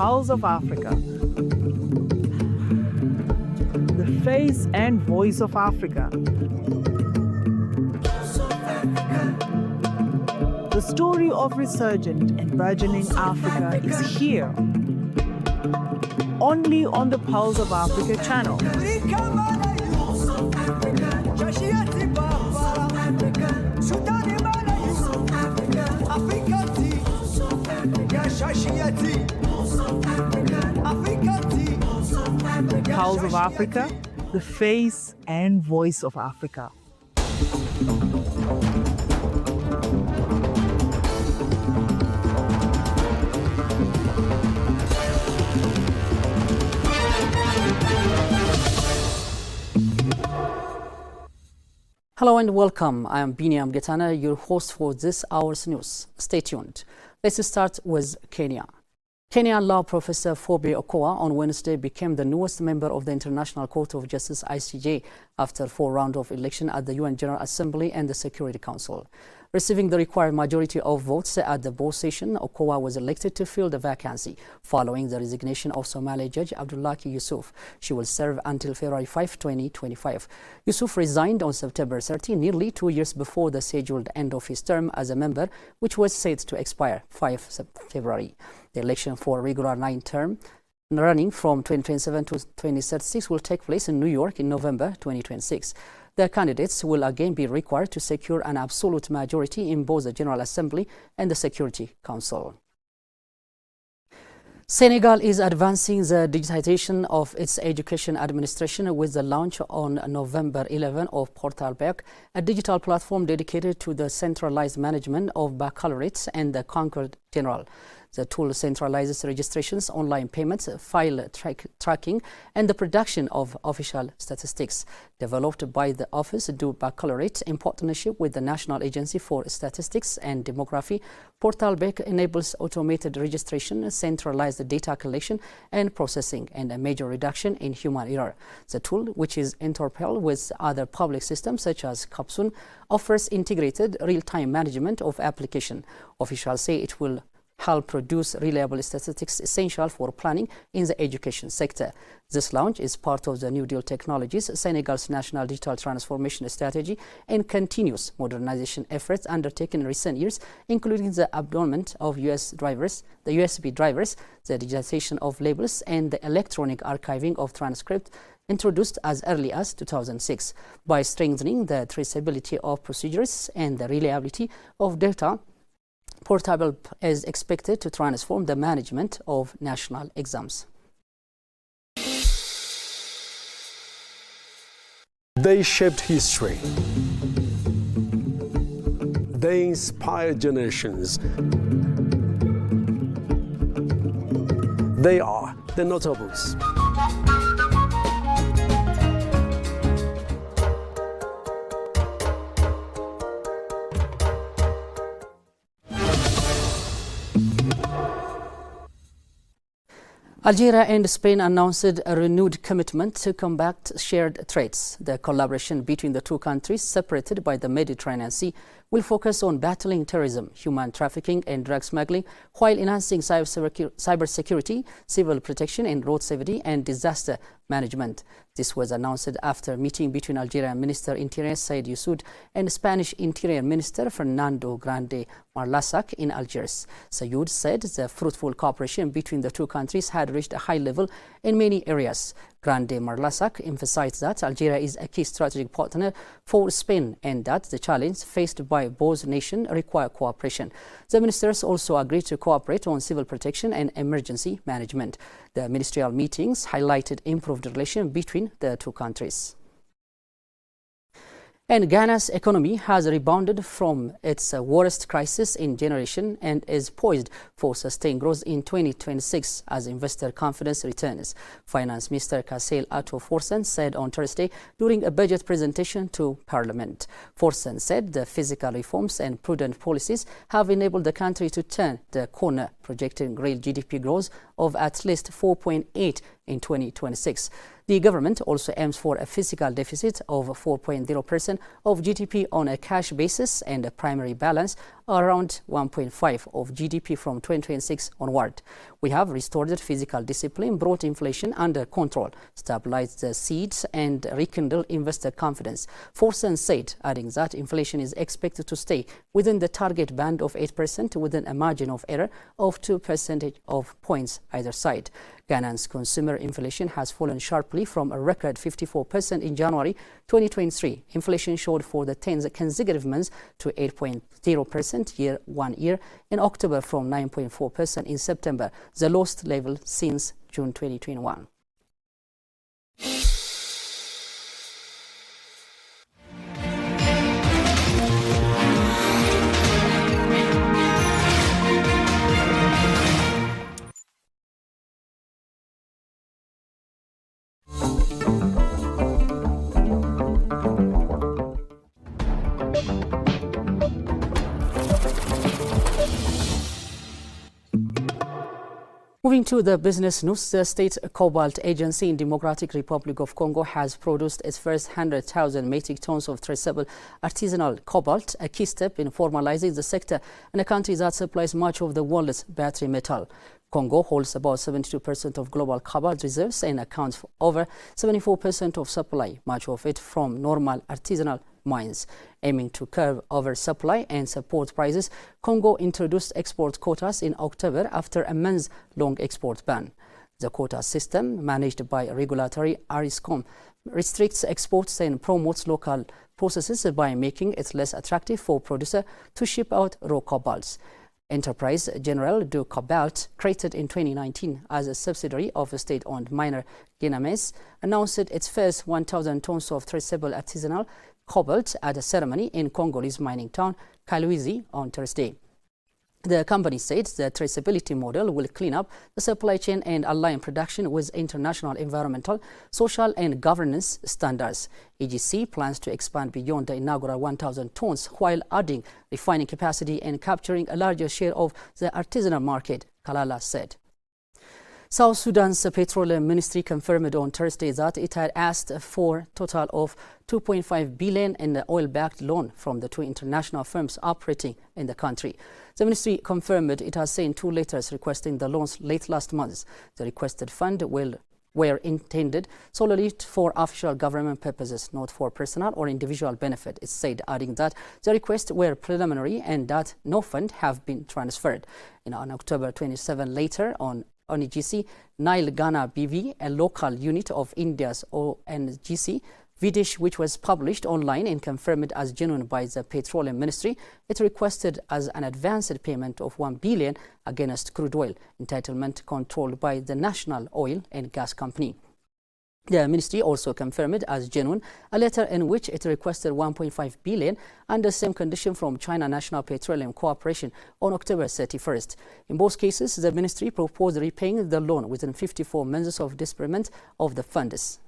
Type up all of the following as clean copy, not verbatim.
pulse of Africa, the face and voice of Africa. The story of resurgent and burgeoning Africa is here, only on the Pulse of Africa channel. Pulse of Africa, the face and voice of Africa. Hello and welcome. I am Biniam Getana, your host for this hour's news. Stay tuned. Let's start with Kenya. Kenyan law professor Fobe Okoa on Wednesday became the newest member of the International Court of Justice (ICJ) after 4 rounds of election at the UN General Assembly and the Security Council. Receiving the required majority of votes at the board session, Okoa was elected to fill the vacancy following the resignation of Somali Judge Abdullahi Yusuf. She will serve until February 5, 2025. Yusuf resigned on September 30, nearly 2 years before the scheduled end of his term as a member, which was set to expire 5 February. The election for a regular 9-term running from 2027 to 2036 will take place in New York in November 2026. The candidates will again be required to secure an absolute majority in both the General Assembly and the Security Council. Senegal is advancing the digitization of its education administration with the launch on November 11 of Portal Bac, a digital platform dedicated to the centralized management of baccalaureate and the Concord General. The tool centralizes registrations, online payments, file tracking, and the production of official statistics. Developed by the Office du Baccalaureate in partnership with the National Agency for Statistics and Demography, Portal Bac enables automated registration, centralized data collection and processing, and a major reduction in human error. The tool, which is interoperable with other public systems such as Kapsun, offers integrated real-time management of application. Officials say it will help produce reliable statistics essential for planning in the education sector. This launch is part of the New Deal Technologies, Senegal's national digital transformation strategy, and continuous modernization efforts undertaken in recent years, including the abandonment of USB drivers, the digitization of labels, and the electronic archiving of transcripts introduced as early as 2006. By strengthening the traceability of procedures and the reliability of data, Portable is expected to transform the management of national exams. They shaped history. They inspired generations. They are the notables. Algeria and Spain announced a renewed commitment to combat shared threats. The collaboration between the two countries, separated by the Mediterranean Sea, will focus on battling terrorism, human trafficking and drug smuggling, while enhancing cybersecurity, civil protection and road safety and disaster management. This was announced after a meeting between Algerian Minister Interior Said Youssoud and Spanish Interior Minister Fernando Grande Marlasak in Algiers. Sayoud said the fruitful cooperation between the two countries had reached a high level in many areas. Grande Marlasak emphasized that Algeria is a key strategic partner for Spain and that the challenge faced by both nations require cooperation. The ministers also agreed to cooperate on civil protection and emergency management. The ministerial meetings highlighted improved relations between the two countries. And Ghana's economy has rebounded from its worst crisis in generation and is poised for sustained growth in 2026 as investor confidence returns. Finance Minister Kassail Ato Forsen said on Thursday during a budget presentation to Parliament. Forsen said the fiscal reforms and prudent policies have enabled the country to turn the corner, projecting real GDP growth of at least 4.8 in 2026. The government also aims for a fiscal deficit of 4.0% of GDP on a cash basis and a primary balance around 1.5 of GDP from 2026 onward. We have restored fiscal discipline, brought inflation under control, stabilized the seeds and rekindled investor confidence, Forsen said, adding that inflation is expected to stay within the target band of 8% within a margin of error of 2 percentage points either side. Ghana's consumer inflation has fallen sharply from a record 54% in January 2023. Inflation showed for the 10th consecutive months to 8.0% year-on-year in October from 9.4% in September, the lowest level since June 2021. Moving to the business news, the State Cobalt Agency in Democratic Republic of Congo has produced its first 100,000 metric tons of traceable artisanal cobalt, a key step in formalizing the sector in a country that supplies much of the world's battery metal. Congo holds about 72% of global cobalt reserves and accounts for over 74% of supply, much of it from normal artisanal mines. Aiming to curb oversupply and support prices, Congo introduced export quotas in October after a months-long export ban. The quota system, managed by regulatory ARISCOM, restricts exports and promotes local processes by making it less attractive for producers to ship out raw cobalts. Enterprise General du Cobalt, created in 2019 as a subsidiary of a state-owned miner Guinemes, announced its first 1,000 tons of traceable artisanal cobalt at a ceremony in Congolese mining town Kalwizi on Thursday. The company said the traceability model will clean up the supply chain and align production with international environmental, social and governance standards. EGC plans to expand beyond the inaugural 1,000 tons while adding refining capacity and capturing a larger share of the artisanal market, Kalala said. South Sudan's Petroleum Ministry confirmed on Thursday that it had asked for a total of $2.5 billion in the oil-backed loan from the two international firms operating in the country. The ministry confirmed it has sent two letters requesting the loans late last month. The requested funds were intended solely for official government purposes, not for personal or individual benefit, it said, adding that the requests were preliminary and that no funds have been transferred. On October 27 later, on EGC, Nile Ghana BV, a local unit of India's ONGC, Videsh, which was published online and confirmed as genuine by the Petroleum Ministry, it requested as an advanced payment of $1 billion against crude oil entitlement controlled by the National Oil and Gas Company. The ministry also confirmed as genuine a letter in which it requested $1.5 billion under same condition from China National Petroleum Corporation on October 31st. In both cases, the ministry proposed repaying the loan within 54 months of disbursement of the funds.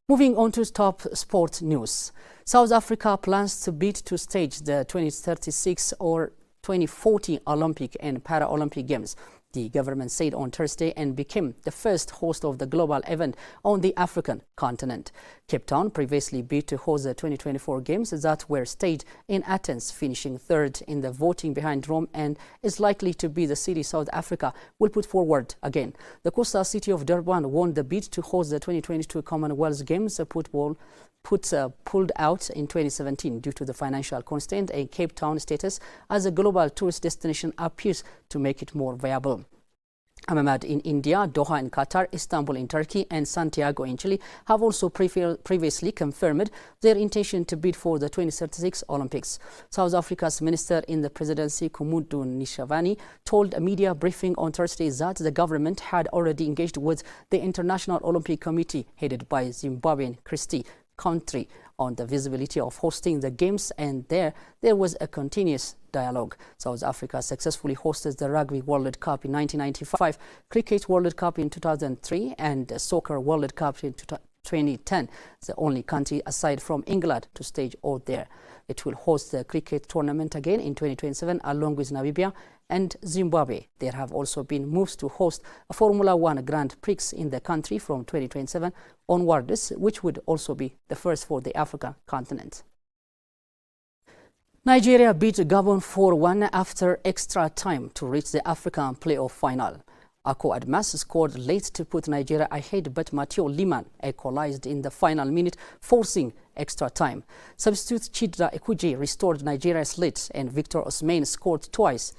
Moving on to top sport news. South Africa plans to bid to stage the 2036 or 2040 Olympic and Paralympic Games, the government said on Thursday, and became the first host of the global event on the African continent. Cape Town previously bid to host the 2024 Games that were staged in Athens, finishing third in the voting behind Rome, and is likely to be the city South Africa will put forward again. The coastal city of Durban won the bid to host the 2022 Commonwealth Games pulled out in 2017 due to the financial constraint, and Cape Town status as a global tourist destination appears to make it more viable. Ahmedabad in India, Doha in Qatar, Istanbul in Turkey and Santiago in Chile have also previously confirmed their intention to bid for the 2036 Olympics. South Africa's minister in the presidency, Kumudu Nishavani, told a media briefing on Thursday that the government had already engaged with the International Olympic Committee headed by Zimbabwean Christy Country on the visibility of hosting the games, and there was a continuous dialogue. South Africa successfully hosted the Rugby World Cup in 1995, Cricket World Cup in 2003, and the Soccer World Cup in 2010, the only country aside from England to stage all there. It will host the cricket tournament again in 2027 along with Namibia and Zimbabwe. There have also been moves to host a Formula One Grand Prix in the country from 2027 onwards, which would also be the first for the African continent. Nigeria beat Gabon 4-1 after extra time to reach the African playoff final. Ako Admas scored late to put Nigeria ahead, but Mateo Liman equalized in the final minute, forcing extra time. Substitute Chidra Ekuji restored Nigeria's lead, and Victor Osimhen scored twice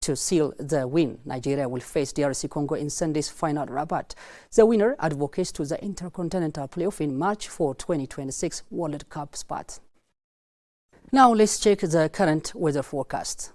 to seal the win. Nigeria will face DRC Congo in Sunday's final at Rabat. The winner advocates to the Intercontinental Playoff in March for 2026 World Cup spot. Now let's check the current weather forecast.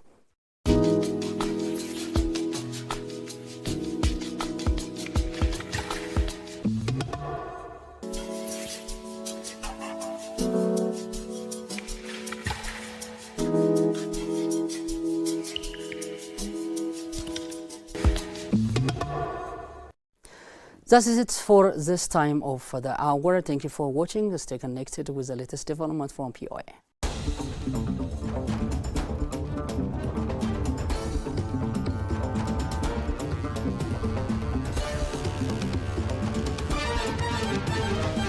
That is it for this time of the hour. Thank you for watching. Stay connected with the latest development from POA.